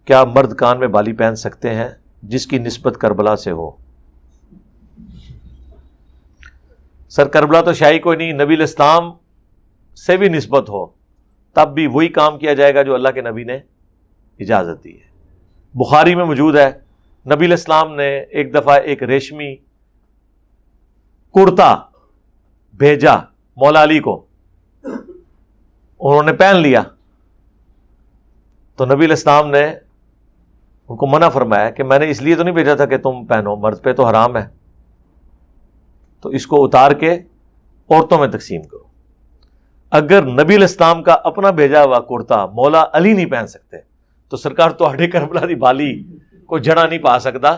کیا مرد کان میں بالی پہن سکتے ہیں جس کی نسبت کربلا سے ہو؟ سر کربلا تو شاہی کوئی نہیں، نبی الاسلام سے بھی نسبت ہو تب بھی وہی کام کیا جائے گا جو اللہ کے نبی نے اجازت دی ہے۔ بخاری میں موجود ہے، نبی الاسلام نے ایک دفعہ ایک ریشمی کرتا بھیجا مولا علی کو، انہوں نے پہن لیا تو نبی الاسلام نے ان کو منع فرمایا کہ میں نے اس لیے تو نہیں بھیجا تھا کہ تم پہنو، مرد پہ تو حرام ہے، تو اس کو اتار کے عورتوں میں تقسیم کرو۔ اگر نبی الاسلام کا اپنا بھیجا ہوا کرتا مولا علی نہیں پہن سکتے تو سرکار تو کربلا دی بالی کو جڑا نہیں پا سکتا۔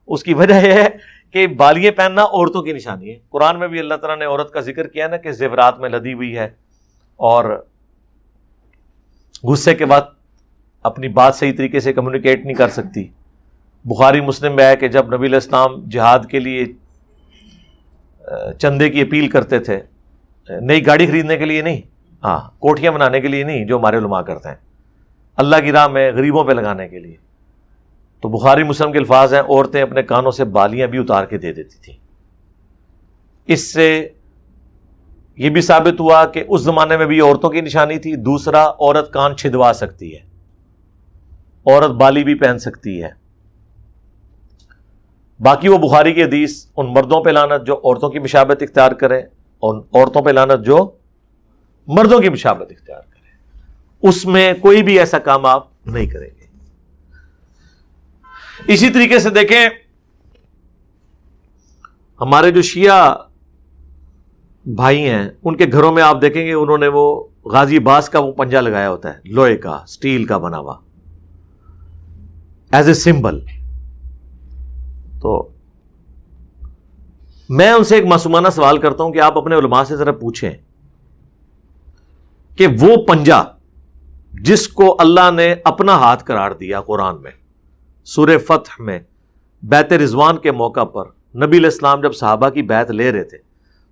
اس کی وجہ یہ ہے کہ بالیاں پہننا عورتوں کی نشانی ہے۔ قرآن میں بھی اللہ تعالیٰ نے عورت کا ذکر کیا نا کہ زیورات میں لدی ہوئی ہے اور غصے کے بعد اپنی بات صحیح طریقے سے کمیونیکیٹ نہیں کر سکتی۔ بخاری مسلم میں ہے کہ جب نبی علیہ السلام جہاد کے لیے چندے کی اپیل کرتے تھے، نئی گاڑی خریدنے کے لیے نہیں، ہاں کوٹھیاں بنانے کے لیے نہیں جو ہمارے علماء کرتے ہیں، اللہ کی راہ میں غریبوں پہ لگانے کے لیے، تو بخاری مسلم کے الفاظ ہیں عورتیں اپنے کانوں سے بالیاں بھی اتار کے دے دیتی تھیں۔ اس سے یہ بھی ثابت ہوا کہ اس زمانے میں بھی عورتوں کی نشانی تھی۔ دوسرا، عورت کان چھدوا سکتی ہے، عورت بالی بھی پہن سکتی ہے۔ باقی وہ بخاری کی حدیث ان مردوں پہ لعنت جو عورتوں کی مشابہت اختیار کریں اور عورتوں پہ لعنت جو مردوں کی مشابہت اختیار کریں، اس میں کوئی بھی ایسا کام آپ نہیں کریں گے۔ اسی طریقے سے دیکھیں ہمارے جو شیعہ بھائی ہیں ان کے گھروں میں آپ دیکھیں گے انہوں نے وہ غازی عباس کا وہ پنجہ لگایا ہوتا ہے، لوہے کا، سٹیل کا بنا ہوا، ایز اے سمبل۔ تو میں ان سے ایک معصومانہ سوال کرتا ہوں کہ آپ اپنے علماء سے ذرا پوچھیں کہ وہ پنجہ جس کو اللہ نے اپنا ہاتھ قرار دیا قرآن میں، سورہ فتح میں بیعت رضوان کے موقع پر نبی علیہ السلام جب صحابہ کی بیعت لے رہے تھے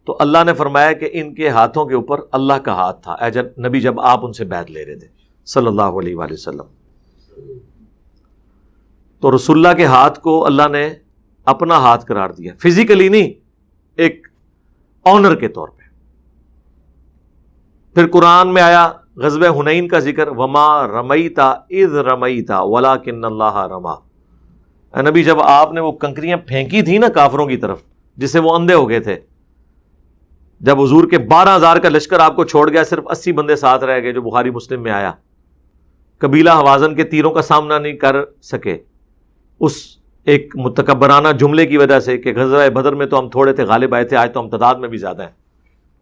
تو اللہ نے فرمایا کہ ان کے ہاتھوں کے اوپر اللہ کا ہاتھ تھا، اے نبی جب آپ ان سے بیعت لے رہے تھے صلی اللہ علیہ وآلہ وسلم۔ تو رسول اللہ کے ہاتھ کو اللہ نے اپنا ہاتھ قرار دیا، فزیکلی نہیں، ایک آنر کے طور پہ۔ پھر قرآن میں آیا غزوہ حنین کا ذکر، وما رمیت اذ رمیت ولکن اللہ رما۔ اے نبی جب آپ نے وہ کنکریاں پھینکی تھی نا کافروں کی طرف جس سے وہ اندھے ہو گئے تھے، جب حضور کے 12,000 کا لشکر آپ کو چھوڑ گیا، صرف 80 بندے ساتھ رہ گئے، جو بخاری مسلم میں آیا، قبیلہ حوازن کے تیروں کا سامنا نہیں کر سکے اس ایک متکبرانہ جملے کی وجہ سے کہ غزوہ بدر میں تو ہم تھوڑے تھے، غالب آئے تھے، آج تو ہم تعداد میں بھی زیادہ ہیں۔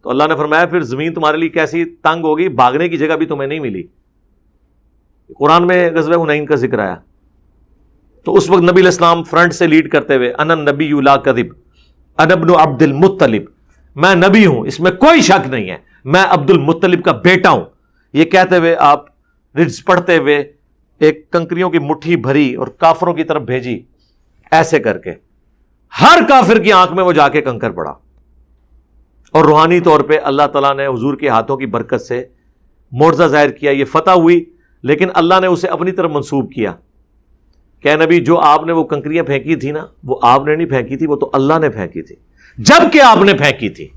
تو اللہ نے فرمایا پھر زمین تمہارے لیے کیسی تنگ ہوگی، بھاگنے کی جگہ بھی تمہیں نہیں ملی۔ قرآن میں غزوہ حنین کا ذکر آیا تو اس وقت نبی علیہ السلام فرنٹ سے لیڈ کرتے ہوئے، انا النبی لا کذب انا ابن عبد المطلب، میں نبی ہوں اس میں کوئی شک نہیں ہے، میں عبد المطلب کا بیٹا ہوں، یہ کہتے ہوئے آپ رڈز پڑھتے ہوئے ایک کنکریوں کی مٹھی بھری اور کافروں کی طرف بھیجی، ایسے کر کے ہر کافر کی آنکھ میں وہ جا کے کنکر پڑا، اور روحانی طور پہ اللہ تعالیٰ نے حضور کے ہاتھوں کی برکت سے معجزہ ظاہر کیا، یہ فتح ہوئی، لیکن اللہ نے اسے اپنی طرف منسوب کیا کہ نبی جو آپ نے وہ کنکریاں پھینکی تھی نا، وہ آپ نے نہیں پھینکی تھی، وہ تو اللہ نے پھینکی تھی، جب کہ آپ نے پھینکی تھی۔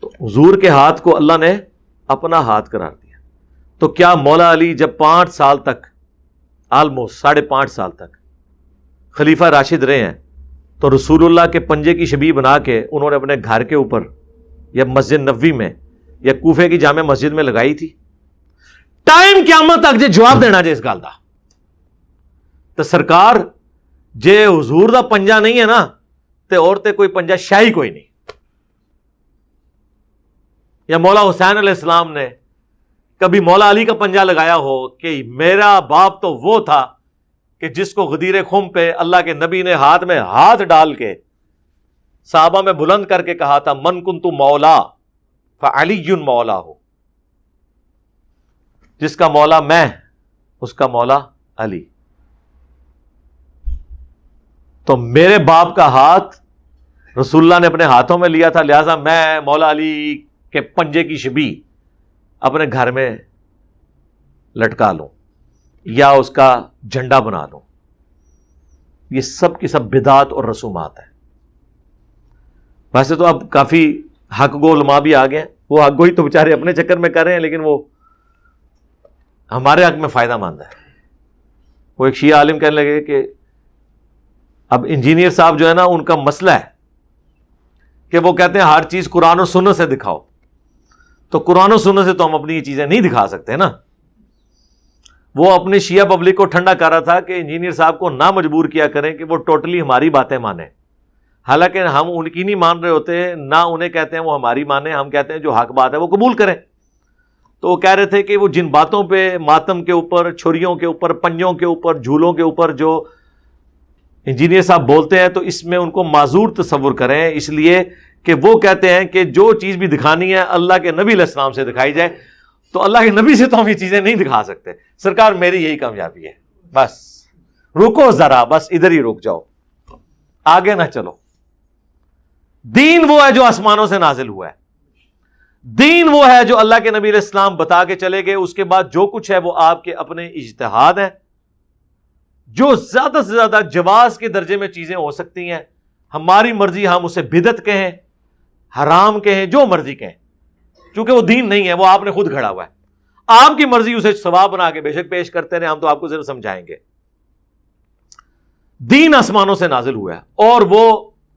تو حضور کے ہاتھ کو اللہ نے اپنا ہاتھ قرار دیا۔ تو کیا مولا علی جب 5 سال تک، آلموسٹ 5.5 سال تک خلیفہ راشد رہے ہیں، تو رسول اللہ کے پنجے کی شبیہ بنا کے انہوں نے اپنے گھر کے اوپر یا مسجد نبوی میں یا کوفے کی جامع مسجد میں لگائی تھی؟ ٹائم قیامت تک جے جواب دینا جے اس گل دا، تو سرکار جے حضور دا پنجا نہیں ہے نا تے اور تے کوئی پنجا شاہی کوئی نہیں۔ یا مولا حسین علیہ السلام نے کبھی مولا علی کا پنجا لگایا ہو کہ میرا باپ تو وہ تھا کہ جس کو غدیر خم پہ اللہ کے نبی نے ہاتھ میں ہاتھ ڈال کے صحابہ میں بلند کر کے کہا تھا، من کنت مولا فعلی مولا ہو، جس کا مولا میں اس کا مولا علی۔ تو میرے باپ کا ہاتھ رسول اللہ نے اپنے ہاتھوں میں لیا تھا، لہذا میں مولا علی کے پنجے کی شبیہ اپنے گھر میں لٹکا لوں۔ یا اس کا جھنڈا بنا لوں. یہ سب کی سب بدعات اور رسومات ہیں. ویسے تو اب کافی حق گو علماء بھی آ گئے ہیں, وہ حق گوئی تو بیچارے اپنے چکر میں کر رہے ہیں, لیکن وہ ہمارے حق میں فائدہ مند ہے. وہ ایک شیعہ عالم کہنے لگے کہ اب انجینئر صاحب جو ہے نا, ان کا مسئلہ ہے کہ وہ کہتے ہیں ہر چیز قرآن و سنت سے دکھاؤ. تو قرآن و سنت سے تو ہم اپنی یہ چیزیں نہیں دکھا سکتے نا. وہ اپنے شیعہ پبلک کو ٹھنڈا کر رہا تھا کہ انجینئر صاحب کو نہ مجبور کیا کریں کہ وہ ٹوٹلی ہماری باتیں مانیں. حالانکہ ہم ان کی نہیں مان رہے ہوتے, نہ انہیں کہتے ہیں وہ ہماری مانیں, ہم کہتے ہیں جو حق بات ہے وہ قبول کریں. تو وہ کہہ رہے تھے کہ وہ جن باتوں پہ ماتم کے اوپر, چھریوں کے اوپر, پنجوں کے اوپر, جھولوں کے اوپر جو انجینئر صاحب بولتے ہیں, تو اس میں ان کو معذور تصور کریں, اس لیے کہ وہ کہتے ہیں کہ جو چیز بھی دکھانی ہے اللہ کے نبی علیہ السلام سے دکھائی جائے. تو اللہ کے نبی سے تو ہم یہ چیزیں نہیں دکھا سکتے. سرکار میری یہی کامیابی ہے, بس رکو ذرا, بس ادھر ہی رک جاؤ, آگے نہ چلو. دین وہ ہے جو آسمانوں سے نازل ہوا ہے. دین وہ ہے جو اللہ کے نبی علیہ السلام بتا کے چلے گئے. اس کے بعد جو کچھ ہے وہ آپ کے اپنے اجتہاد ہیں. جو زیادہ سے زیادہ جواز کے درجے میں چیزیں ہو سکتی ہیں, ہماری مرضی, ہم اسے بدعت کہیں, حرام کہیں, جو مرضی کہیں, چونکہ وہ دین نہیں ہے, وہ آپ نے خود گھڑا ہوا ہے. آپ کی مرضی اسے ثواب بنا کے بے شک پیش کرتے رہے, ہم تو آپ کو صرف سمجھائیں گے. دین آسمانوں سے نازل ہوا ہے اور وہ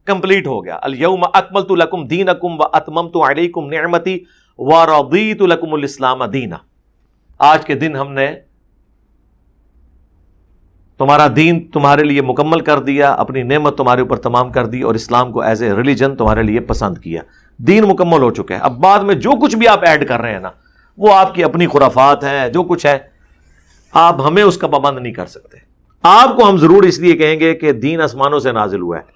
کمپلیٹ ہو گیا. الیوم اکملت لکم دینکم واتممت علیکم نعمتی ورضیت لکم الاسلام دینا. آج کے دن ہم نے تمہارا دین تمہارے لیے مکمل کر دیا, اپنی نعمت تمہارے اوپر تمام کر دی, اور اسلام کو ایز اے ریلیجن تمہارے لیے پسند کیا. دین مکمل ہو چکا ہے. اب بعد میں جو کچھ بھی آپ ایڈ کر رہے ہیں نا, وہ آپ کی اپنی خرافات ہیں, جو کچھ ہے آپ ہمیں اس کا پابند نہیں کر سکتے. آپ کو ہم ضرور اس لیے کہیں گے کہ دین آسمانوں سے نازل ہوا ہے.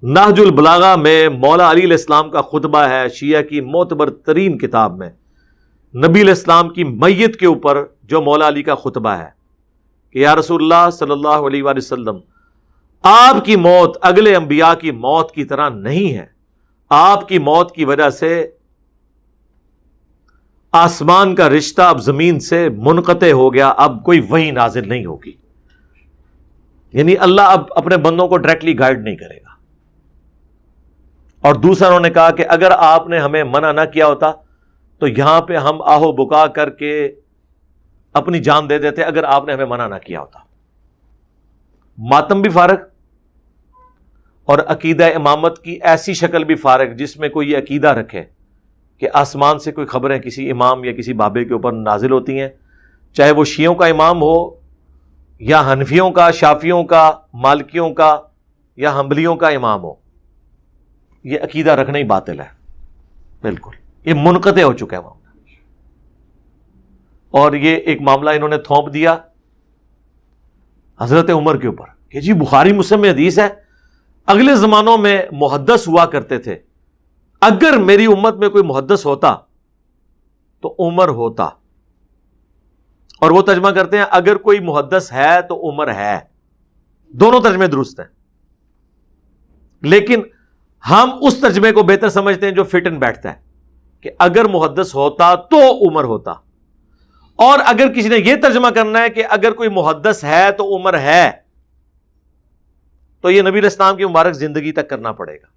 نہج البلاغہ میں مولا علی علیہ السلام کا خطبہ ہے, شیعہ کی معتبر ترین کتاب میں, نبی علیہ السلام کی میت کے اوپر جو مولا علی کا خطبہ ہے کہ یا رسول اللہ صلی اللہ علیہ وآلہ وسلم, آپ کی موت اگلے انبیاء کی موت کی طرح نہیں ہے. آپ کی موت کی وجہ سے آسمان کا رشتہ اب زمین سے منقطع ہو گیا, اب کوئی وحی نازل نہیں ہوگی. یعنی اللہ اب اپنے بندوں کو ڈائریکٹلی گائیڈ نہیں کرے گا. اور دوسرا انہوں نے کہا کہ اگر آپ نے ہمیں منع نہ کیا ہوتا تو یہاں پہ ہم آہو بکا کر کے اپنی جان دے دیتے, اگر آپ نے ہمیں منع نہ کیا ہوتا. ماتم بھی فارغ اور عقیدہ امامت کی ایسی شکل بھی فارغ جس میں کوئی یہ عقیدہ رکھے کہ آسمان سے کوئی خبریں کسی امام یا کسی بابے کے اوپر نازل ہوتی ہیں, چاہے وہ شیعوں کا امام ہو یا حنفیوں کا, شافیوں کا, مالکیوں کا یا حنبلیوں کا امام ہو. یہ عقیدہ رکھنا ہی باطل ہے بالکل. یہ منقطع ہو چکا ہے معاملہ. اور یہ ایک معاملہ انہوں نے تھوپ دیا حضرت عمر کے اوپر کہ جی بخاری مسلم میں حدیث ہے, اگلے زمانوں میں محدث ہوا کرتے تھے, اگر میری امت میں کوئی محدث ہوتا تو عمر ہوتا. اور وہ ترجمہ کرتے ہیں اگر کوئی محدث ہے تو عمر ہے. دونوں ترجمے درست ہیں, لیکن ہم اس ترجمے کو بہتر سمجھتے ہیں جو فٹ ان بیٹھتا ہے کہ اگر محدث ہوتا تو عمر ہوتا. اور اگر کسی نے یہ ترجمہ کرنا ہے کہ اگر کوئی محدث ہے تو عمر ہے, تو یہ نبی علیہ السلام کی مبارک زندگی تک کرنا پڑے گا.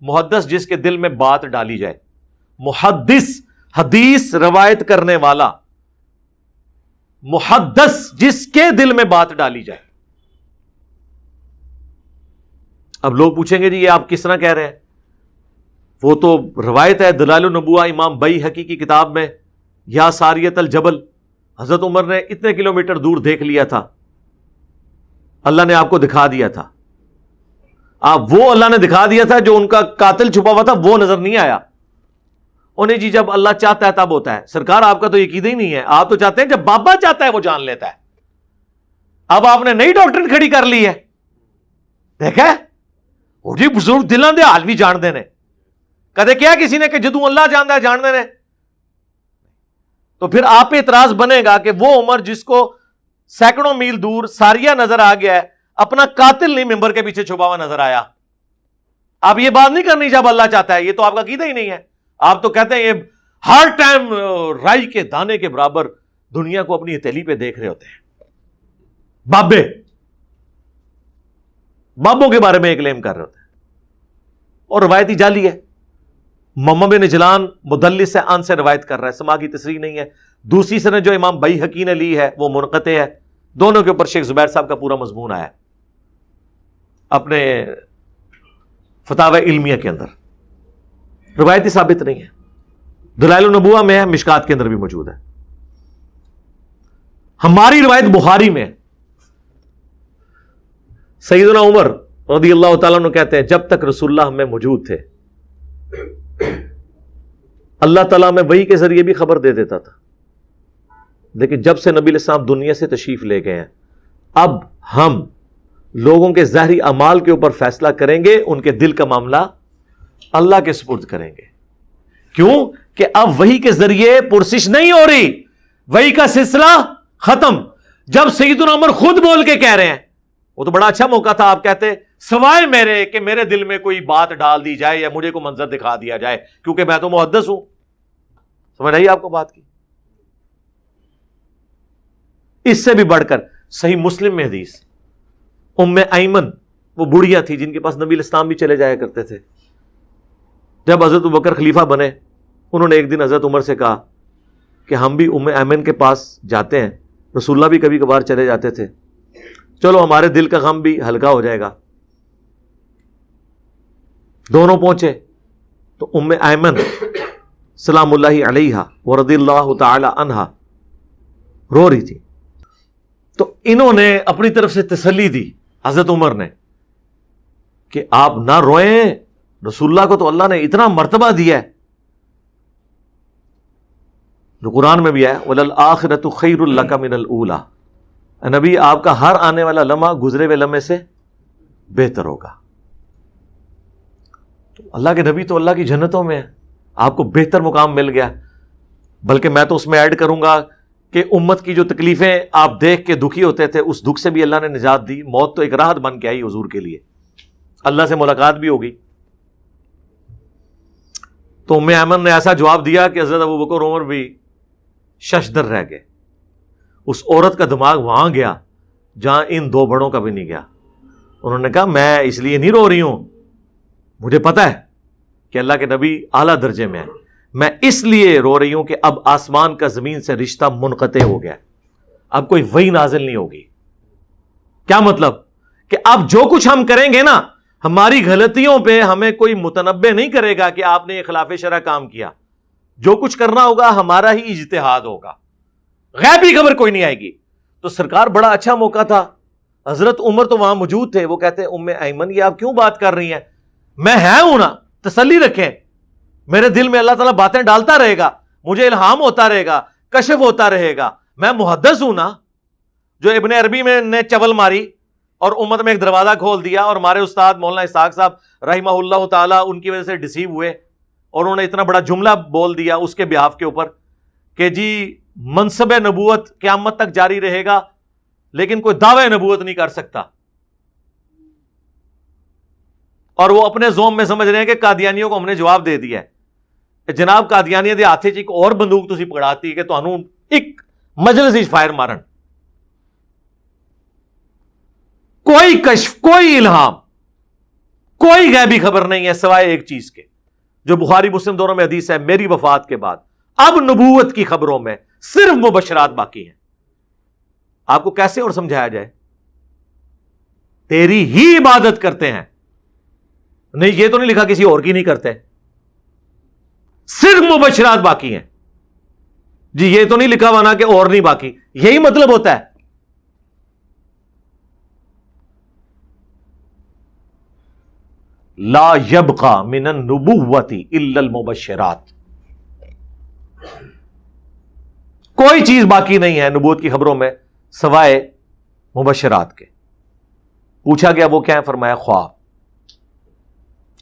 محدث جس کے دل میں بات ڈالی جائے, محدث حدیث روایت کرنے والا, محدث جس کے دل میں بات ڈالی جائے. اب لوگ پوچھیں گے جی یہ آپ کس طرح کہہ رہے ہیں, وہ تو روایت ہے دلائل النبوہ امام بیہقی کی کتاب میں, یا ساریت الجبل, حضرت عمر نے اتنے کلومیٹر دور دیکھ لیا تھا, اللہ نے آپ کو دکھا دیا تھا. وہ اللہ نے دکھا دیا تھا, جو ان کا قاتل چھپا ہوا تھا وہ نظر نہیں آیا انہیں. جی جب اللہ چاہتا ہے تب ہوتا ہے. سرکار آپ کا تو عقیدہ ہی نہیں ہے, آپ تو چاہتے ہیں جب بابا چاہتا ہے وہ جان لیتا ہے. اب آپ نے نئی ڈاکٹرن کھڑی کر لی ہے, دیکھا وہ جی بزرگ دلاں دے حال بھی جان دینے. کدے کیا کسی نے کہ جدوں اللہ جانتا ہے جان دینے. تو پھر آپ پہ اعتراض بنے گا کہ وہ عمر جس کو سینکڑوں میل دور ساریہ نظر آ گیا ہے, اپنا قاتل نہیں ممبر کے پیچھے چھپا ہوا نظر آیا. آپ یہ بات نہیں کرنی جب اللہ چاہتا ہے, یہ تو آپ کا عقیدہ ہی نہیں ہے. آپ تو کہتے ہیں یہ ہر ٹائم رائی کے دانے کے برابر دنیا کو اپنی ہتھیلی پہ دیکھ رہے ہوتے ہیں. بابوں کے بارے میں ایک کلیم کر رہے ہوتے ہیں اور روایتی جعلی ہے. محمد بن اجلان مدلس سے ان سے روایت کر رہا ہے, سما کی تصریح نہیں ہے. دوسری سند جو امام بیہقی نے لی ہے وہ منقطع ہے. دونوں کے اوپر شیخ زبیر صاحب کا پورا مضمون آیا اپنے فتاوی علمیہ کے اندر. روایتی ثابت نہیں ہے. دلائل النبوہ میں ہے, مشکات کے اندر بھی موجود ہے. ہماری روایت بخاری میں ہے. سیدنا عمر رضی اللہ تعالیٰ عنہ کہتے ہیں جب تک رسول اللہ ہمیں موجود تھے اللہ تعالیٰ میں وحی کے ذریعے بھی خبر دے دیتا تھا, لیکن جب سے نبی علیہ السلام دنیا سے تشریف لے گئے ہیں اب ہم لوگوں کے ظاہری اعمال کے اوپر فیصلہ کریں گے, ان کے دل کا معاملہ اللہ کے سپرد کریں گے. کیوں کہ اب وحی کے ذریعے پرسش نہیں ہو رہی, وحی کا سلسلہ ختم. جب سیدنا عمر خود بول کے کہہ رہے ہیں, وہ تو بڑا اچھا موقع تھا, آپ کہتے سوائے میرے کہ میرے دل میں کوئی بات ڈال دی جائے یا مجھے کوئی منظر دکھا دیا جائے, کیونکہ میں تو محدث ہوں. سمجھ رہی آپ کو بات کی؟ اس سے بھی بڑھ کر صحیح مسلم میں حدیث, ام ایمن وہ بڑھیا تھی جن کے پاس نبی علیہ السلام بھی چلے جایا کرتے تھے. جب حضرت ابوبکر خلیفہ بنے, انہوں نے ایک دن حضرت عمر سے کہا کہ ہم بھی ام ایمن کے پاس جاتے ہیں, رسول اللہ بھی کبھی کبھار چلے جاتے تھے, چلو ہمارے دل کا غم بھی ہلکا ہو جائے گا. دونوں پہنچے تو ام ایمن سلام اللہ علیہا ورضی اللہ تعالی عنہا رو رہی تھی. تو انہوں نے اپنی طرف سے تسلی دی حضرت عمر نے کہ آپ نہ روئیں, رسول اللہ کو تو اللہ نے اتنا مرتبہ دیا ہے جو قرآن میں بھی ہے وَلَلْآخِرَةُ خَيْرٌ لَكَ مِنَ الْأُولَى, نبی آپ کا ہر آنے والا لمحہ گزرے ہوئے لمحے سے بہتر ہوگا. تو اللہ کے نبی تو اللہ کی جنتوں میں ہے, آپ کو بہتر مقام مل گیا. بلکہ میں تو اس میں ایڈ کروں گا کہ امت کی جو تکلیفیں آپ دیکھ کے دکھی ہوتے تھے اس دکھ سے بھی اللہ نے نجات دی. موت تو ایک راحت بن کے آئی حضور کے لیے, اللہ سے ملاقات بھی ہوگی. تو ام ایمن نے ایسا جواب دیا کہ حضرت ابوبکر عمر بھی ششدر رہ گئے. اس عورت کا دماغ وہاں گیا جہاں ان دو بڑوں کا بھی نہیں گیا. انہوں نے کہا میں اس لیے نہیں رو رہی ہوں, مجھے پتا ہے کہ اللہ کے نبی اعلیٰ درجے میں ہے, میں اس لیے رو رہی ہوں کہ اب آسمان کا زمین سے رشتہ منقطع ہو گیا, اب کوئی وحی نازل نہیں ہوگی. کیا مطلب کہ اب جو کچھ ہم کریں گے نا, ہماری غلطیوں پہ ہمیں کوئی متنبع نہیں کرے گا کہ آپ نے یہ خلاف شرع کام کیا. جو کچھ کرنا ہوگا ہمارا ہی اجتہاد ہوگا, غیبی خبر کوئی نہیں آئے گی. تو سرکار بڑا اچھا موقع تھا, حضرت عمر تو وہاں موجود تھے, وہ کہتے ہیں ام ایمن یہ آپ کیوں بات کر رہی ہیں, میں ہوں نا, تسلی رکھیں, میرے دل میں اللہ تعالیٰ باتیں ڈالتا رہے گا, مجھے الہام ہوتا رہے گا, کشف ہوتا رہے گا, میں محدث ہوں نا. جو ابن عربی میں نے چول ماری اور امت میں ایک دروازہ کھول دیا, اور ہمارے استاد مولانا اسحاق صاحب رحمہ اللہ تعالیٰ ان کی وجہ سے ڈسیو ہوئے, اور انہوں نے اتنا بڑا جملہ بول دیا اس کے بیہاف کے اوپر کہ جی منصب نبوت قیامت تک جاری رہے گا لیکن کوئی دعوی نبوت نہیں کر سکتا. اور وہ اپنے زوم میں سمجھ رہے ہیں کہ قادیانیوں کو ہم نے جواب دے دیا ہے کہ جناب قادیانی دے ہاتھ ایک اور بندوق تسی پکڑاتی کہ تانوں ایک مجلس وچ فائر مارن. کوئی کشف, کوئی الہام, کوئی غیبی خبر نہیں ہے سوائے ایک چیز کے جو بخاری مسلم دونوں میں حدیث ہے, میری وفات کے بعد اب نبوت کی خبروں میں صرف مبشرات باقی ہیں. آپ کو کیسے اور سمجھایا جائے؟ تیری ہی عبادت کرتے ہیں, نہیں یہ تو نہیں لکھا کسی اور کی نہیں کرتے, صرف مبشرات باقی ہیں. جی یہ تو نہیں لکھا ہوا نا کہ اور نہیں باقی, یہی مطلب ہوتا ہے. لا یبقى من النبوۃ الا المبشرات, کوئی چیز باقی نہیں ہے نبوت کی خبروں میں سوائے مبشرات کے. پوچھا گیا وہ کیا ہے, فرمایا خواب.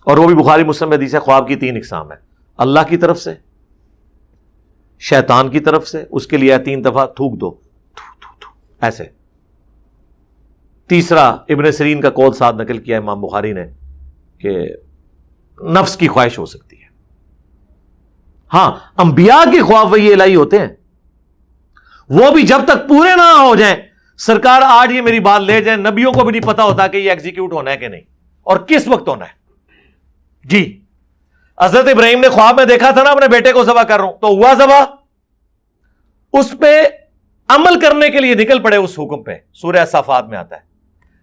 اور وہ بھی بخاری مسلم میں حدیث ہے, خواب کی 3 اقسام ہے, اللہ کی طرف سے, شیطان کی طرف سے, اس کے لیے 3 دفعہ تھوک دو ایسے. تیسرا ابن سیرین کا قول ساتھ نقل کیا امام بخاری نے کہ نفس کی خواہش ہو سکتی ہے. ہاں انبیاء کے خواب وہی الہی ہوتے ہیں, وہ بھی جب تک پورے نہ ہو جائیں. سرکار آج یہ میری بات لے جائیں, نبیوں کو بھی نہیں پتا ہوتا کہ یہ ایگزیکیوٹ ہونا ہے کہ نہیں اور کس وقت ہونا ہے. جی حضرت ابراہیم نے خواب میں دیکھا تھا نا اپنے بیٹے کو ذبح کر رہا ہوں, تو ہوا ذبح, اس پہ عمل کرنے کے لیے نکل پڑے اس حکم پہ, سورہ صافات میں آتا ہے.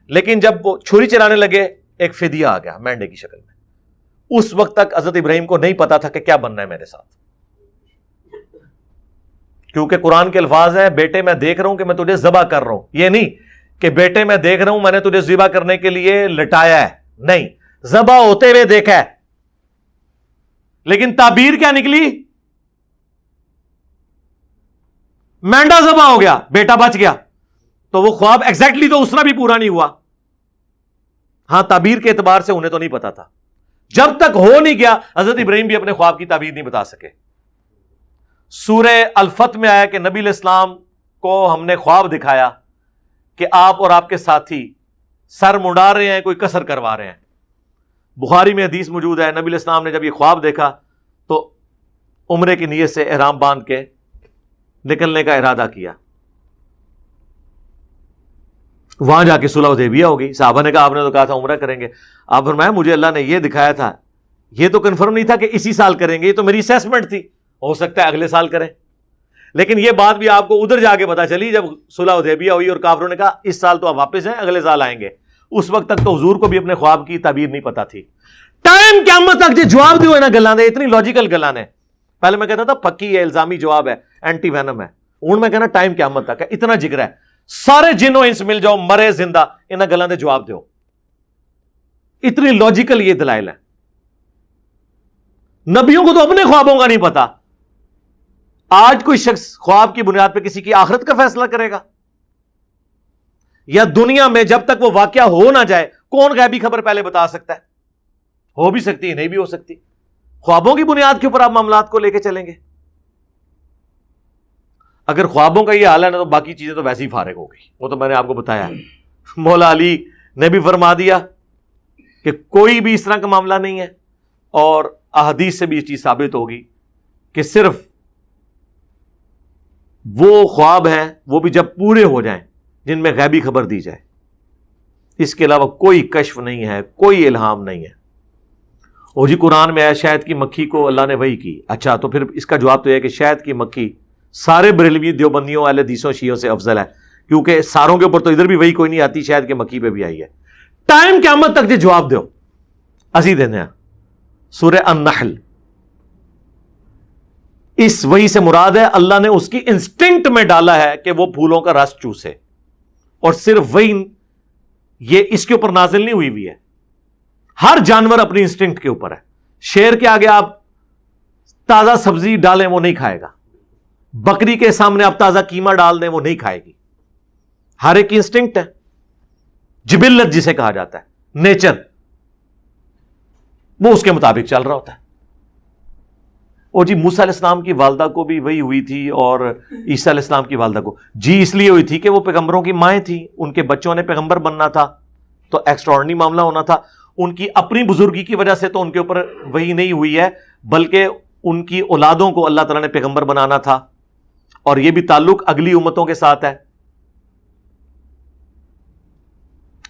لیکن جب وہ چھری چلانے لگے ایک فدیہ آ گیا مینڈے کی شکل میں. اس وقت تک حضرت ابراہیم کو نہیں پتا تھا کہ کیا بننا ہے میرے ساتھ, کیونکہ قرآن کے الفاظ ہیں بیٹے میں دیکھ رہا ہوں کہ میں تجھے ذبح کر رہا ہوں. یہ نہیں کہ بیٹے میں دیکھ رہا ہوں میں نے تجھے ذبح کرنے کے لیے لٹایا ہے, نہیں, ذبح ہوتے ہوئے دیکھا ہے. لیکن تعبیر کیا نکلی؟ مینڈا ذبح ہو گیا, بیٹا بچ گیا. تو وہ خواب ایگزیکٹلی تو اس طرح بھی پورا نہیں ہوا. ہاں تعبیر کے اعتبار سے انہیں تو نہیں پتا تھا. جب تک ہو نہیں گیا حضرت ابراہیم بھی اپنے خواب کی تعبیر نہیں بتا سکے. سورہ الفتح میں آیا کہ نبی علیہ السلام کو ہم نے خواب دکھایا کہ آپ اور آپ کے ساتھی سر مڑا رہے ہیں, کوئی کسر کروا رہے ہیں. بخاری میں حدیث موجود ہے, نبی علیہ السلام نے جب یہ خواب دیکھا تو عمرے کی نیت سے احرام باندھ کے نکلنے کا ارادہ کیا. وہاں جا کے صلح حدیبیہ ہو گئی. صحابہ نے کہا آپ نے تو کہا تھا عمرہ کریں گے. آپ فرمایا مجھے اللہ نے یہ دکھایا تھا, یہ تو کنفرم نہیں تھا کہ اسی سال کریں گے, یہ تو میری اسیسمنٹ تھی, ہو سکتا ہے اگلے سال کریں. لیکن یہ بات بھی آپ کو ادھر جا کے پتا چلی جب صلح حدیبیہ ہوئی اور کافروں نے کہا اس سال تو آپ واپس ہیں, اگلے سال آئیں گے. اس وقت تک تو حضور کو بھی اپنے خواب کی تعبیر نہیں پتا تھی. ٹائم قیامت تک جواب دیو نا گلاں دے, اتنی لاجیکل گلاں نے. پہلے میں کہتا تھا پکی ہے, الزامی جواب ہے, اینٹی وینم ہے. ہوں میں کہنا ٹائم قیامت تک ہے, اتنا جگر ہے. سارے جنوں انس مل جاؤ مرے زندہ, انہاں گلاں دے جواب دیو. اتنی لاجیکل یہ دلائل ہے. نبیوں کو تو اپنے خوابوں کا نہیں پتا. آج کوئی شخص خواب کی بنیاد پہ کسی کی آخرت کا فیصلہ کرے گا؟ یا دنیا میں جب تک وہ واقعہ ہو نہ جائے کون غیبی خبر پہلے بتا سکتا ہے؟ ہو بھی سکتی ہے, نہیں بھی ہو سکتی. خوابوں کی بنیاد کے اوپر آپ معاملات کو لے کے چلیں گے. اگر خوابوں کا یہ حال ہے نا تو باقی چیزیں تو ویسے ہی فارغ ہو گئی. وہ تو میں نے آپ کو بتایا. مولا علی نے بھی فرما دیا کہ کوئی بھی اس طرح کا معاملہ نہیں ہے, اور احادیث سے بھی یہ چیز ثابت ہوگی کہ صرف وہ خواب ہیں وہ بھی جب پورے ہو جائیں جن میں غیبی خبر دی جائے. اس کے علاوہ کوئی کشف نہیں ہے, کوئی الہام نہیں ہے. اور جی قرآن میں ہے شہد کی مکھی کو اللہ نے وحی کی. اچھا تو پھر اس کا جواب تو یہ ہے کہ شہد کی مکھی سارے بریلوی دیوبندیوں اہل حدیثوں شیعوں سے افضل ہے, کیونکہ ساروں کے اوپر تو ادھر بھی وہی کوئی نہیں آتی, شہد کی مکھی پہ بھی آئی ہے. ٹائم قیامت تک جی جواب دیو اسی دینے ہیں. سورہ النحل, اس وحی سے مراد ہے اللہ نے اس کی انسٹنکٹ میں ڈالا ہے کہ وہ پھولوں کا رس چوسے, اور صرف وہی یہ اس کے اوپر نازل نہیں ہوئی ہے. ہر جانور اپنی انسٹنکٹ کے اوپر ہے. شیر کے آگے آپ تازہ سبزی ڈالیں وہ نہیں کھائے گا, بکری کے سامنے آپ تازہ قیمہ ڈال دیں وہ نہیں کھائے گی. ہر ایک کی انسٹنکٹ ہے, جبلت جسے کہا جاتا ہے, نیچر, وہ اس کے مطابق چل رہا ہوتا ہے. اور جی موسیٰ علیہ السلام کی والدہ کو بھی وہی ہوئی تھی اور عیسیٰ علیہ السلام کی والدہ کو, جی اس لیے ہوئی تھی کہ وہ پیغمبروں کی مائیں تھیں, ان کے بچوں نے پیغمبر بننا تھا, تو ایکسٹراڈنری معاملہ ہونا تھا. ان کی اپنی بزرگی کی وجہ سے تو ان کے اوپر وہی نہیں ہوئی ہے, بلکہ ان کی اولادوں کو اللہ تعالیٰ نے پیغمبر بنانا تھا, اور یہ بھی تعلق اگلی امتوں کے ساتھ ہے,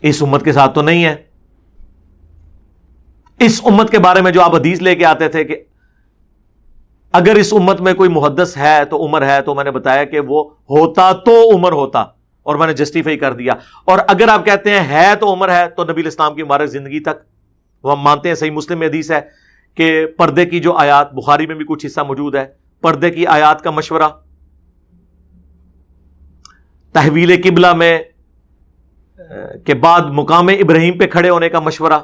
اس امت کے ساتھ تو نہیں ہے. اس امت کے بارے میں جو آپ حدیث لے کے آتے تھے کہ اگر اس امت میں کوئی محدث ہے تو عمر ہے, تو میں نے بتایا کہ وہ ہوتا تو عمر ہوتا, اور میں نے جسٹیفائی کر دیا. اور اگر آپ کہتے ہیں ہے تو عمر ہے, تو نبی الاسلام کی مبارک زندگی تک وہ ہم مانتے ہیں. صحیح مسلم میں حدیث ہے کہ پردے کی جو آیات, بخاری میں بھی کچھ حصہ موجود ہے, پردے کی آیات کا مشورہ, تحویل قبلہ میں کے بعد مقام ابراہیم پہ کھڑے ہونے کا مشورہ,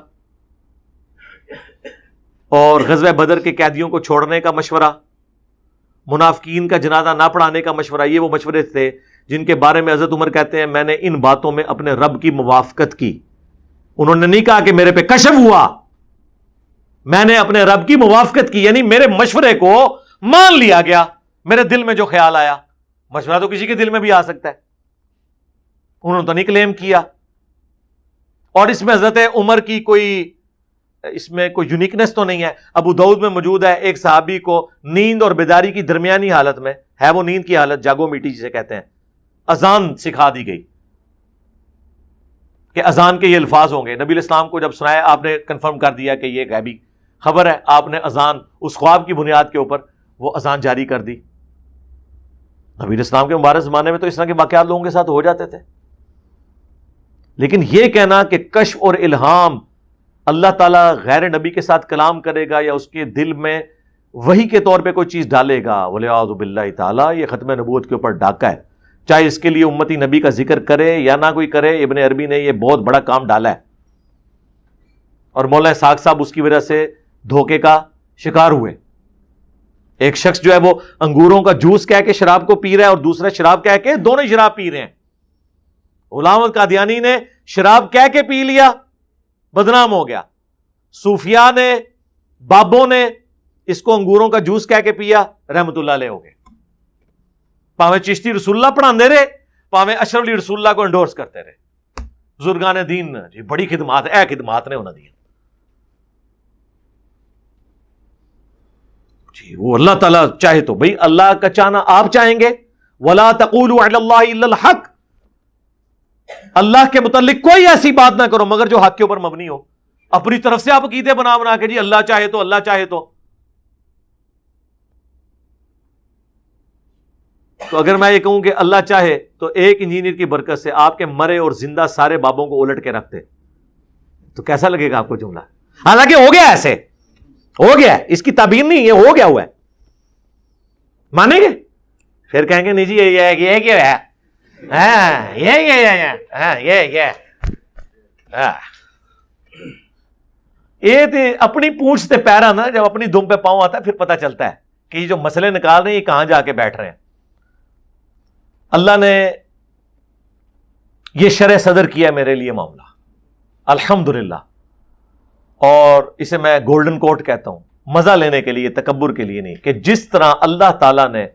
اور غزوہ بدر کے قیدیوں کو چھوڑنے کا مشورہ, منافقین کا جنازہ نہ پڑھانے کا مشورہ. یہ وہ مشورے تھے جن کے بارے میں حضرت عمر کہتے ہیں میں نے ان باتوں میں اپنے رب کی موافقت کی. انہوں نے نہیں کہا کہ میرے پہ کشف ہوا, میں نے اپنے رب کی موافقت کی, یعنی میرے مشورے کو مان لیا گیا. میرے دل میں جو خیال آیا, مشورہ تو کسی کے دل میں بھی آ سکتا ہے, انہوں نے تو نہیں کلیم کیا. اور اس میں حضرت عمر کی کوئی اس میں کوئی یونیکنیس تو نہیں ہے. ابو داؤد میں موجود ہے ایک صحابی کو نیند اور بیداری کی درمیانی حالت میں ہے، وہ نیند کی حالت جاگو میٹی جسے کہتے ہیں، اذان سکھا دی گئی کہ اذان کے یہ الفاظ ہوں گے. نبی علیہ السلام کو جب سنایا آپ نے کنفرم کر دیا کہ یہ غیبی خبر ہے. آپ نے اذان اس خواب کی بنیاد کے اوپر وہ اذان جاری کر دی. نبی علیہ السلام کے مبارک زمانے میں تو اس طرح کے واقعات لوگوں کے ساتھ ہو جاتے تھے. لیکن یہ کہنا کہ کشف اور الہام اللہ تعالیٰ غیر نبی کے ساتھ کلام کرے گا یا اس کے دل میں وحی کے طور پہ کوئی چیز ڈالے گا، وَلِعَاذُ بِاللَّهِ تعالیٰ، یہ ختم نبوت کے اوپر ڈاکہ ہے. چاہے اس کے لیے امتی نبی کا ذکر کرے یا نہ کوئی کرے، ابن عربی نے یہ بہت بڑا کام ڈالا ہے. اور مولانا اسحاق صاحب اس کی وجہ سے دھوکے کا شکار ہوئے. ایک شخص جو ہے وہ انگوروں کا جوس کہہ کے شراب کو پی رہا ہے اور دوسرا شراب کہہ کے، دونوں شراب پی رہے ہیں. غلام احمد قادیانی نے شراب کہہ کے پی لیا، بدنام ہو گیا. صوفیاء نے، بابوں نے اس کو انگوروں کا جوس کہہ کے پیا، رحمت اللہ علیہ ہو گئے. پاویں چشتی رسول اللہ پڑھاندے رہے، پاویں اشرف علی رسول اللہ کو انڈورس کرتے رہے. بزرگان دین جی بڑی خدمات، اے خدمات نے انہوں نے دی جی. وہ اللہ تعالیٰ چاہے تو بھئی اللہ کا چاہنا آپ چاہیں گے. وَلَا تَقُولُوا عَلَى اللَّهِ إِلَّا الْحَقِّ، اللہ کے متعلق کوئی ایسی بات نہ کرو مگر جو حق کے اوپر مبنی ہو. اپنی طرف سے آپ عقیدے بنا بنا کے جی اللہ چاہے تو، اللہ چاہے تو اگر میں یہ کہوں کہ اللہ چاہے تو ایک انجینئر کی برکت سے آپ کے مرے اور زندہ سارے بابوں کو الٹ کے رکھتے تو کیسا لگے گا آپ کو جملہ؟ حالانکہ ہو گیا، ایسے ہو گیا، اس کی تعبیر نہیں، یہ ہو گیا ہوا ہے. مانیں گے؟ پھر کہیں گے نہیں جی یہ کیا ہے، یہ تو اپنی پونچھ سے پیرا نا، جب اپنی دم پہ پاؤں آتا ہے پھر پتہ چلتا ہے کہ یہ جو مسئلے نکال رہے ہیں یہ کہاں جا کے بیٹھ رہے ہیں. اللہ نے یہ شرح صدر کیا میرے لیے معاملہ الحمدللہ، اور اسے میں گولڈن کوٹ کہتا ہوں، مزہ لینے کے لیے، تکبر کے لیے نہیں، کہ جس طرح اللہ تعالیٰ نے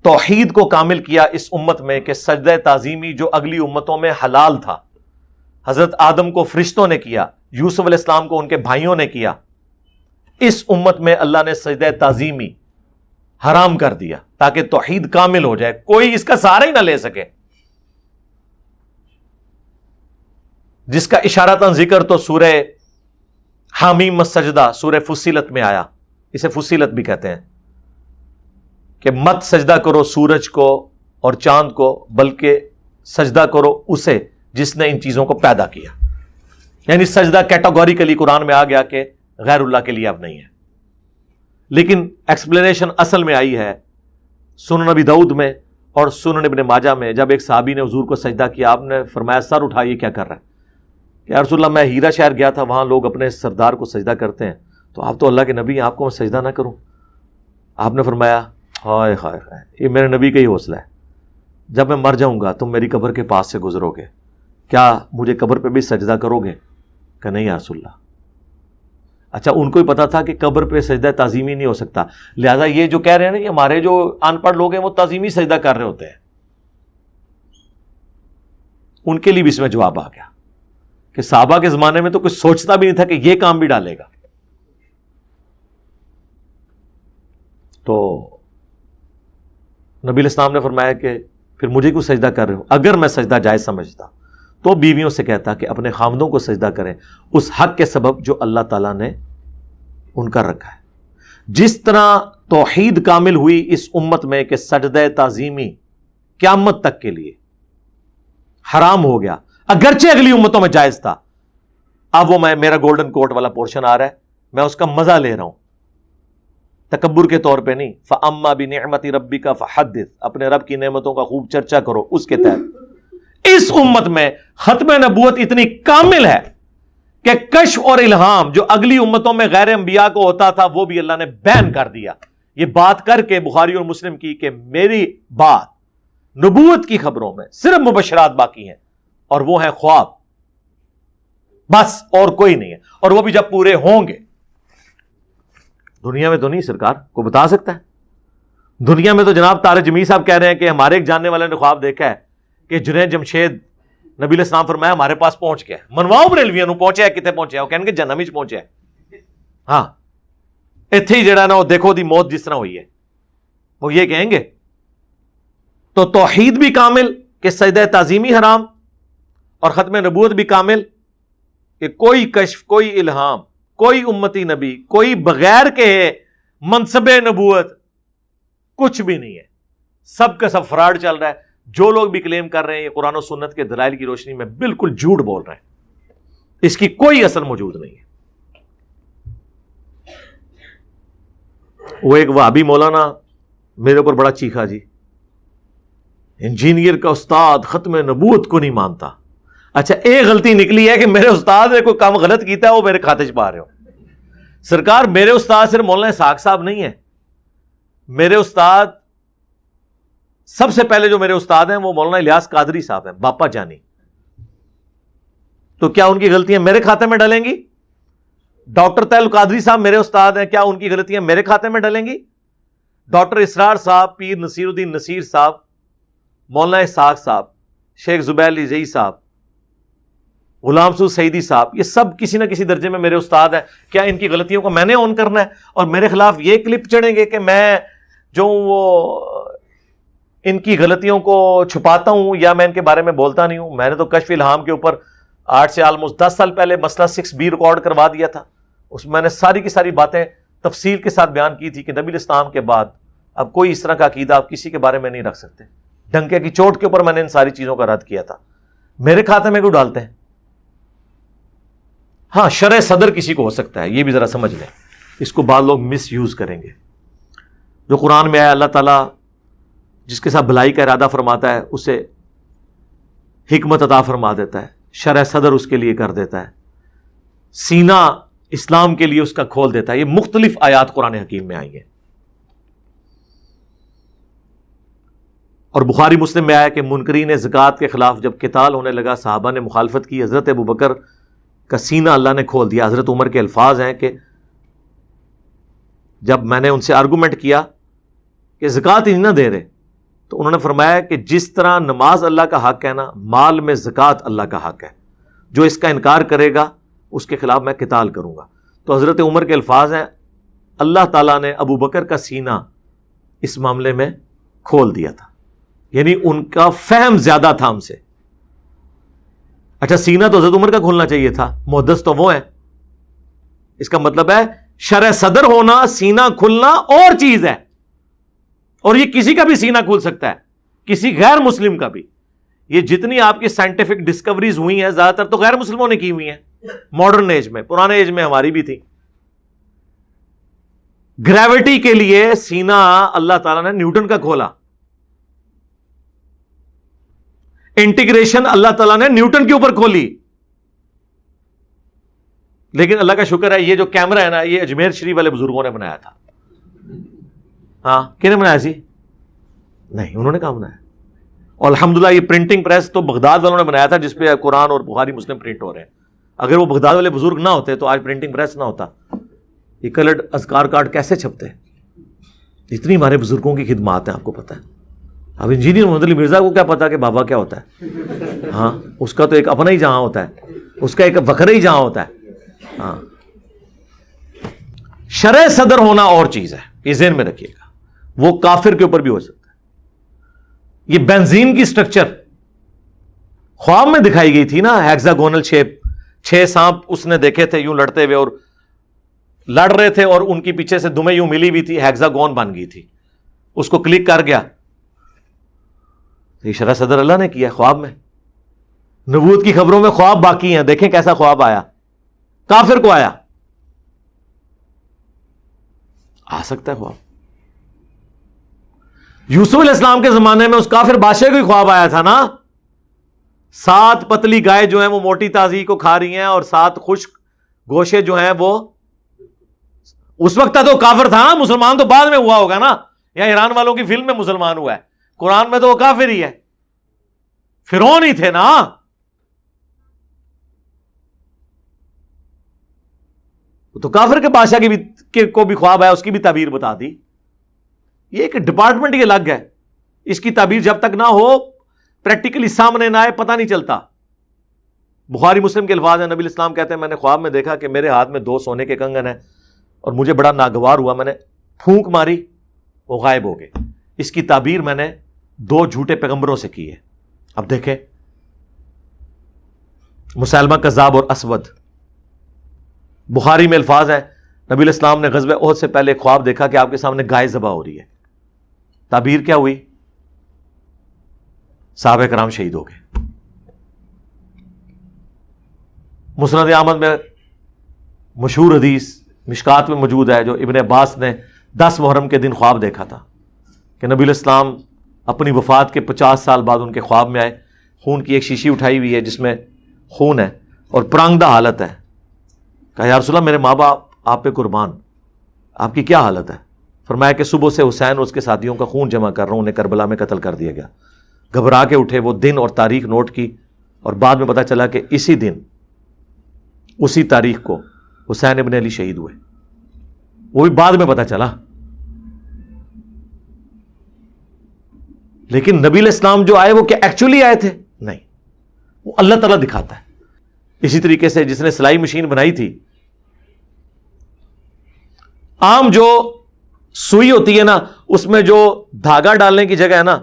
توحید کو کامل کیا اس امت میں کہ سجدہ تعظیمی جو اگلی امتوں میں حلال تھا، حضرت آدم کو فرشتوں نے کیا، یوسف علیہ السلام کو ان کے بھائیوں نے کیا، اس امت میں اللہ نے سجدہ تعظیمی حرام کر دیا تاکہ توحید کامل ہو جائے، کوئی اس کا سہارا ہی نہ لے سکے. جس کا اشارتاً ذکر تو سورہ حامیم السجدہ، سورہ فصیلت میں آیا، اسے فصیلت بھی کہتے ہیں، کہ مت سجدہ کرو سورج کو اور چاند کو، بلکہ سجدہ کرو اسے جس نے ان چیزوں کو پیدا کیا. یعنی سجدہ کیٹاگوریکلی قرآن میں آ گیا کہ غیر اللہ کے لیے اب نہیں ہے. لیکن ایکسپلینیشن اصل میں آئی ہے سنن نبی داؤد میں اور سنن ابن ماجہ میں. جب ایک صحابی نے حضور کو سجدہ کیا، آپ نے فرمایا سر اٹھائیے کیا کر رہا ہے؟ کہ یا رسول اللہ میں ہیرا شہر گیا تھا، وہاں لوگ اپنے سردار کو سجدہ کرتے ہیں، تو آپ تو اللہ کے نبی ہیں، آپ کو میں سجدہ نہ کروں؟ آپ نے فرمایا ہائے ہائے ہائے، یہ میرے نبی کا ہی حوصلہ ہے، جب میں مر جاؤں گا تم میری قبر کے پاس سے گزرو گے، کیا مجھے قبر پہ بھی سجدہ کرو گے؟ کہ نہیں یا رسول اللہ. اچھا ان کو ہی پتا تھا کہ قبر پہ سجدہ تعظیمی نہیں ہو سکتا، لہذا یہ جو کہہ رہے ہیں نا کہ ہمارے جو ان پڑھ لوگ ہیں وہ تعظیمی سجدہ کر رہے ہوتے ہیں، ان کے لیے بھی اس میں جواب آ گیا کہ صحابہ کے زمانے میں تو کوئی سوچتا بھی نہیں تھا کہ یہ کام بھی ڈالے گا. تو نبی علیہ السلام نے فرمایا کہ پھر مجھے کیوں سجدہ کر رہے ہو؟ اگر میں سجدہ جائز سمجھتا تو بیویوں سے کہتا کہ اپنے خامدوں کو سجدہ کریں اس حق کے سبب جو اللہ تعالیٰ نے ان کا رکھا ہے. جس طرح توحید کامل ہوئی اس امت میں کہ سجدہ تعظیمی قیامت تک کے لیے حرام ہو گیا، اگرچہ اگلی امتوں میں جائز تھا، اب وہ میرا گولڈن کوٹ والا پورشن آ رہا ہے، میں اس کا مزہ لے رہا ہوں، تکبر کے طور پہ نہیں. فَأَمَّا بِنِعْمَةِ رَبِّكَ فَحَدِّثْ، اپنے رب کی نعمتوں کا خوب چرچا کرو. اس کے تحت اس امت میں ختم نبوت اتنی کامل ہے کہ کشف اور الہام جو اگلی امتوں میں غیر انبیاء کو ہوتا تھا وہ بھی اللہ نے بین کر دیا. یہ بات کر کے بخاری اور مسلم کی کہ میری بات نبوت کی خبروں میں صرف مبشرات باقی ہیں اور وہ ہیں خواب، بس اور کوئی نہیں ہے، اور وہ بھی جب پورے ہوں گے. دنیا میں تو نہیں، سرکار کو بتا سکتا ہے؟ دنیا میں تو جناب طارق جمیل صاحب کہہ رہے ہیں کہ ہمارے ایک جاننے والے نے خواب دیکھا ہے کہ جنید جمشید نبی علیہ السلام فرمایا ہمارے پاس پہنچ گیا, منواؤ بریلویاں نو پہنچیا کتے پہنچیا, وہ کہیں گے جہنم وچ پہنچیا. ہاں ایتھے ہی جڑا نا وہ دیکھو دی موت جس طرح ہوئی ہے, وہ یہ کہیں گے. تو توحید بھی کامل کہ سجدہ تعظیمی حرام, اور ختم نبوت بھی کامل کہ کوئی کشف, کوئی الہام, کوئی امتی نبی, کوئی بغیر کے منصب نبوت کچھ بھی نہیں ہے, سب کا سب فراڈ چل رہا ہے. جو لوگ بھی کلیم کر رہے ہیں یہ قرآن و سنت کے دلائل کی روشنی میں بالکل جھوٹ بول رہے ہیں, اس کی کوئی اصل موجود نہیں ہے. وہ ایک وہابی مولانا میرے اوپر بڑا چیخا, جی انجینئر کا استاد ختم نبوت کو نہیں مانتا. اچھا ایک غلطی نکلی ہے کہ میرے استاد نے کوئی کام غلط کیتا ہے, وہ میرے کھاتے چ پا رہے ہو. سرکار میرے استاد صرف مولانا اسحاق صاحب نہیں ہے, میرے استاد سب سے پہلے جو میرے استاد ہیں وہ مولانا الیاس قادری صاحب ہیں, باپا جانی. تو کیا ان کی غلطیاں میرے کھاتے میں ڈلیں گی؟ ڈاکٹر طیل قادری صاحب میرے استاد ہیں, کیا ان کی غلطیاں میرے کھاتے میں ڈلیں گی؟ ڈاکٹر اسرار صاحب, پیر نصیر الدین نصیر صاحب, مولانا اسحاق صاحب, شیخ زبیر علی زئی صاحب, غلام سعود سعیدی صاحب, یہ سب کسی نہ کسی درجے میں میرے استاد ہیں. کیا ان کی غلطیوں کو میں نے اون کرنا ہے اور میرے خلاف یہ کلپ چڑھیں گے کہ میں جو وہ ان کی غلطیوں کو چھپاتا ہوں یا میں ان کے بارے میں بولتا نہیں ہوں؟ میں نے تو کشف الہام کے اوپر 8 سے آلموسٹ 10 سال پہلے مسئلہ 6B ریکارڈ کروا دیا تھا. اس میں نے ساری کی ساری باتیں تفصیل کے ساتھ بیان کی تھی کہ نبی الاسلام کے بعد اب کوئی اس طرح کا عقیدہ آپ کسی کے بارے میں نہیں رکھ سکتے. ڈنکے کی چوٹ کے اوپر میں نے ان ساری چیزوں کا رد کیا تھا. میرے کھاتے میں کیوں ڈالتے ہیں؟ ہاں شرع صدر کسی کو ہو سکتا ہے, یہ بھی ذرا سمجھ لیں, اس کو بعض لوگ مس یوز کریں گے. جو قرآن میں آیا اللہ تعالیٰ جس کے ساتھ بھلائی کا ارادہ فرماتا ہے اسے حکمت عطا فرما دیتا ہے, شرع صدر اس کے لیے کر دیتا ہے, سینہ اسلام کے لیے اس کا کھول دیتا ہے. یہ مختلف آیات قرآن حکیم میں آئی ہیں. اور بخاری مسلم میں آیا کہ منکرین زکوٰۃ کے خلاف جب قتال ہونے لگا, صحابہ نے مخالفت کی, حضرت ابوبکر کا سینہ اللہ نے کھول دیا. حضرت عمر کے الفاظ ہیں کہ جب میں نے ان سے آرگومنٹ کیا کہ زکوٰۃ ہی نہ دے رہے, تو انہوں نے فرمایا کہ جس طرح نماز اللہ کا حق ہے نا, مال میں زکوٰۃ اللہ کا حق ہے, جو اس کا انکار کرے گا اس کے خلاف میں قتال کروں گا. تو حضرت عمر کے الفاظ ہیں اللہ تعالیٰ نے ابو بکر کا سینہ اس معاملے میں کھول دیا تھا, یعنی ان کا فہم زیادہ تھا ہم سے. اچھا سینہ تو حضرت عمر کا کھولنا چاہیے تھا, محدث تو وہ ہیں. اس کا مطلب ہے شرع صدر ہونا, سینہ کھلنا اور چیز ہے, اور یہ کسی کا بھی سینہ کھول سکتا ہے, کسی غیر مسلم کا بھی. یہ جتنی آپ کی سائنٹیفک ڈسکوریز ہوئی ہیں زیادہ تر تو غیر مسلموں نے کی ہوئی ہیں ماڈرن ایج میں, پرانے ایج میں ہماری بھی تھی. گریوٹی کے لیے سینہ اللہ تعالیٰ نے نیوٹن کا کھولا, انٹیگریشن اللہ تعالیٰ نے نیوٹن کے اوپر کھولی. لیکن اللہ کا شکر ہے یہ جو کیمرہ ہے نا, یہ اجمیر شریف والے بزرگوں نے بنایا تھا. ہاں کن نے بنایا سی؟ نہیں, انہوں نے کہاں بنایا. اور الحمدللہ یہ پرنٹنگ پریس تو بغداد والوں نے بنایا تھا جس پہ قرآن اور بخاری مسلم پرنٹ ہو رہے ہیں. اگر وہ بغداد والے بزرگ نہ ہوتے تو آج پرنٹنگ پریس نہ ہوتا, یہ کلرڈ اذکار کارڈ کیسے چھپتے. اتنی ہمارے بزرگوں کی خدمات ہیں, آپ کو پتہ ہے. اب انجینئر محمد علی مرزا کو کیا پتا کہ بابا کیا ہوتا ہے؟ ہاں اس کا تو ایک اپنا ہی جہاں ہوتا ہے, اس کا ایک وکھرا ہی جہاں ہوتا ہے. ہاں شرع صدر ہونا اور چیز ہے, یہ ذہن میں رکھیے گا. وہ کافر کے اوپر بھی ہو سکتا ہے. یہ بنزین کی سٹرکچر خواب میں دکھائی گئی تھی نا, ہیگزاگونل شیپ, 6 سانپ اس نے دیکھے تھے یوں لڑتے ہوئے, اور لڑ رہے تھے اور ان کی پیچھے سے دمیں یوں ملی ہوئی تھی, ہیگزاگون بن گئی تھی. اس کو کلک کر گیا. یہ شرع صدر اللہ نے کیا خواب میں. نبوت کی خبروں میں خواب باقی ہیں, دیکھیں کیسا خواب آیا. کافر کو آیا, آ سکتا ہے خواب. یوسف علیہ السلام کے زمانے میں اس کافر بادشاہ کو خواب آیا تھا نا, 7 پتلی گائے جو ہیں وہ موٹی تازی کو کھا رہی ہیں, اور 7 خشک گوشے جو ہیں وہ, اس وقت تو کافر تھا نا, مسلمان تو بعد میں ہوا ہوگا نا, یا ایران والوں کی فلم میں مسلمان ہوا ہے. قرآن میں تو وہ کافر ہی ہے, فرعون ہی تھے نا. تو کافر کے بادشاہ کو بھی خواب آیا, اس کی بھی تعبیر بتا دی. یہ ایک ڈپارٹمنٹ ہی الگ ہے, اس کی تعبیر جب تک نہ ہو پریکٹیکلی سامنے نہ آئے پتہ نہیں چلتا. بخاری مسلم کے الفاظ ہیں، نبی الاسلام کہتے ہیں میں نے خواب میں دیکھا کہ میرے ہاتھ میں 2 سونے کے کنگن ہیں اور مجھے بڑا ناگوار ہوا، میں نے پھونک ماری، وہ غائب ہو گئے۔ اس کی تعبیر میں نے 2 جھوٹے پیغمبروں سے کی ہے۔ اب دیکھیں مسیلمہ کذاب اور اسود، بخاری میں الفاظ ہیں نبی الاسلام نے غزوہ احد سے پہلے ایک خواب دیکھا کہ آپ کے سامنے گائے ذبح ہو رہی ہے، تعبیر کیا ہوئی؟ صحابہ کرام شہید ہو گئے۔ مسند احمد میں مشہور حدیث مشکات میں موجود ہے جو ابن عباس نے 10 محرم کے دن خواب دیکھا تھا کہ نبی الاسلام اپنی وفات کے 50 سال بعد ان کے خواب میں آئے، خون کی ایک شیشی اٹھائی ہوئی ہے جس میں خون ہے اور پرانگدہ حالت ہے۔ کہا یا رسول اللہ میرے ماں باپ آپ پہ قربان، آپ کی کیا حالت ہے؟ فرمایا کہ صبح سے حسین اور اس کے ساتھیوں کا خون جمع کر رہا ہوں، انہیں کربلا میں قتل کر دیا گیا۔ گھبرا کے اٹھے، وہ دن اور تاریخ نوٹ کی اور بعد میں پتا چلا کہ اسی دن اسی تاریخ کو حسین ابن علی شہید ہوئے، وہ بھی بعد میں پتا چلا۔ لیکن نبی الاسلام جو آئے وہ کیا ایکچولی آئے تھے؟ نہیں، وہ اللہ تعالیٰ دکھاتا ہے۔ اسی طریقے سے جس نے سلائی مشین بنائی تھی، عام جو سوئی ہوتی ہے نا اس میں جو دھاگا ڈالنے کی جگہ ہے نا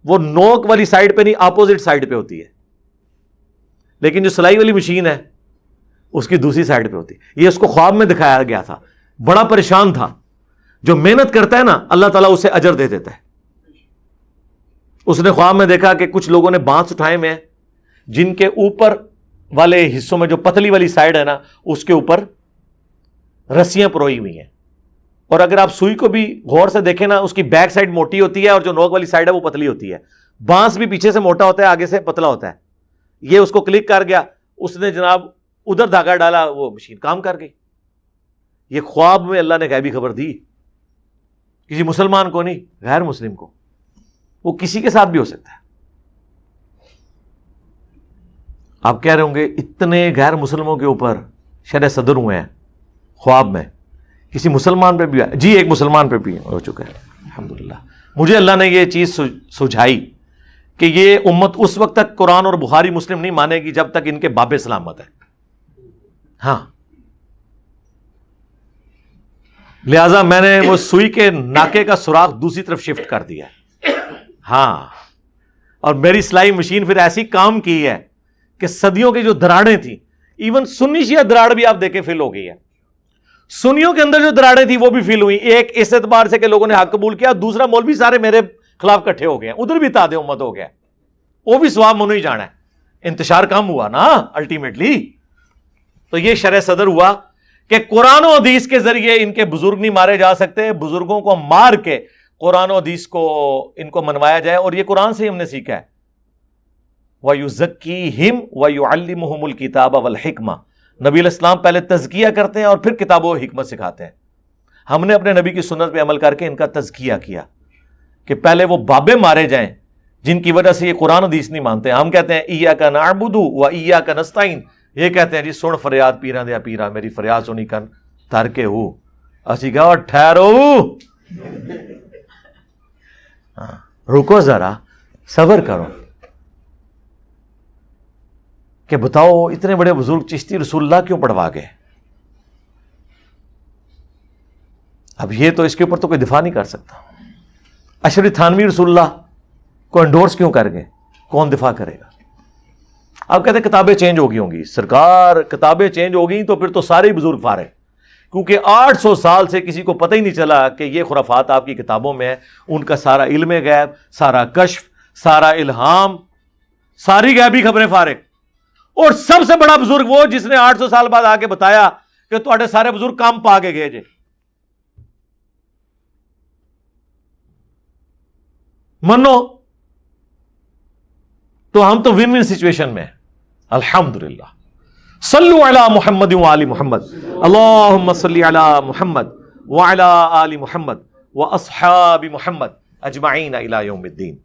وہ نوک والی سائڈ پہ نہیں اپوزٹ سائڈ پہ ہوتی ہے، لیکن جو سلائی والی مشین ہے اس کی دوسری سائڈ پہ ہوتی ہے۔ یہ اس کو خواب میں دکھایا گیا تھا، بڑا پریشان تھا۔ جو محنت کرتا ہے نا اللہ تعالیٰ اسے اجر دے دیتا ہے۔ اس نے خواب میں دیکھا کہ کچھ لوگوں نے بانس اٹھائے میں جن کے اوپر والے حصوں میں جو پتلی والی سائڈ ہے نا اس کے اوپر رسیاں پروئی ہوئی ہیں، اور اگر آپ سوئی کو بھی غور سے دیکھیں نا اس کی بیک سائڈ موٹی ہوتی ہے اور جو نوک والی سائڈ ہے وہ پتلی ہوتی ہے۔ بانس بھی پیچھے سے موٹا ہوتا ہے، آگے سے پتلا ہوتا ہے۔ یہ اس کو کلک کر گیا، اس نے جناب ادھر دھاگا ڈالا، وہ مشین کام کر گئی۔ یہ خواب میں اللہ نے غیبی خبر دی، کسی مسلمان کو نہیں، غیر مسلم کو، وہ کسی کے ساتھ بھی ہو سکتا ہے۔ آپ کہہ رہے ہوں گے اتنے غیر مسلموں کے اوپر شرح صدر ہوئے ہیں خواب میں، کسی مسلمان پہ بھی؟ جی ایک مسلمان پہ بھی ہو چکا ہے الحمدللہ۔ مجھے اللہ نے یہ چیز سجھائی کہ یہ امت اس وقت تک قرآن اور بخاری مسلم نہیں مانے گی جب تک ان کے بابے سلامت ہیں۔ ہاں، لہذا میں نے وہ سوئی کے ناکے کا سوراخ دوسری طرف شفٹ کر دیا ہے۔ ہاں، اور میری سلائی مشین پھر ایسی کام کی ہے کہ صدیوں کی جو دراڑیں تھیں، ایون سنی شیعہ دراڑ بھی آپ دیکھیں فل ہو گئی ہے۔ سنیوں کے اندر جو دراڑیں تھیں وہ بھی فل ہوئی، ایک اس اعتبار سے کہ لوگوں نے حق قبول کیا، دوسرا مولوی سارے میرے خلاف کٹھے ہو گئے ہیں، ادھر بھی تاد امت ہو گیا، وہ بھی ثواب منو ہی جانا ہے، انتشار کم ہوا نا الٹیمیٹلی۔ تو یہ شرح صدر ہوا کہ قرآن و حدیث کے ذریعے ان کے بزرگ نہیں مارے جا سکتے، بزرگوں کو مار کے قرآن و حدیث کو ان کو منوایا جائے، اور یہ قرآن سے ہم نے سیکھا ہے۔ وَيُزَكِّيهِمْ وَيُعَلِّمُهُمُ الْكِتَابَ وَالْحِكْمَةَ، نبی علیہ السلام پہلے تزکیہ کرتے ہیں اور پھر کتاب و حکمت سکھاتے ہیں۔ ہم نے اپنے نبی کی سنت پہ عمل کر کے ان کا تزکیہ کیا کہ پہلے وہ بابے مارے جائیں جن کی وجہ سے یہ قرآن حدیث نہیں مانتے۔ ہم کہتے ہیں ایاک نعبد و ایاک نستعین، یہ کہتے ہیں جی سن فریاد پیراں دیا پیرا، میری فریاد سنی کن تر کے ہو، اسی کہا ٹھہرو، رکو ذرا، صبر کرو، کہ بتاؤ اتنے بڑے بزرگ چشتی رسول اللہ کیوں پڑھوا گئے؟ اب یہ تو اس کے اوپر تو کوئی دفاع نہیں کر سکتا۔ اشرف تھانوی رسول اللہ کو انڈورس کیوں کر گئے؟ کون دفاع کرے گا؟ آپ کہتے ہیں کتابیں چینج ہو گئی ہوں گی، سرکار کتابیں چینج ہو گئی تو پھر تو سارے بزرگ فارغ، کیونکہ 800 سال سے کسی کو پتہ ہی نہیں چلا کہ یہ خرافات آپ کی کتابوں میں ہے۔ ان کا سارا علم غیب، سارا کشف، سارا الہام، ساری غیبی خبریں فارغ، اور سب سے بڑا بزرگ وہ جس نے 800 سال بعد آ کے بتایا کہ تواڈے سارے بزرگ کام پا کے گئے جے۔ منو تو ہم تو ون ون سچویشن میں ہیں الحمدللہ۔ صلو علی محمد وآل محمد، اللہم صلی علی محمد وعلی آل محمد واصحاب محمد اجمعین الی یوم الدین۔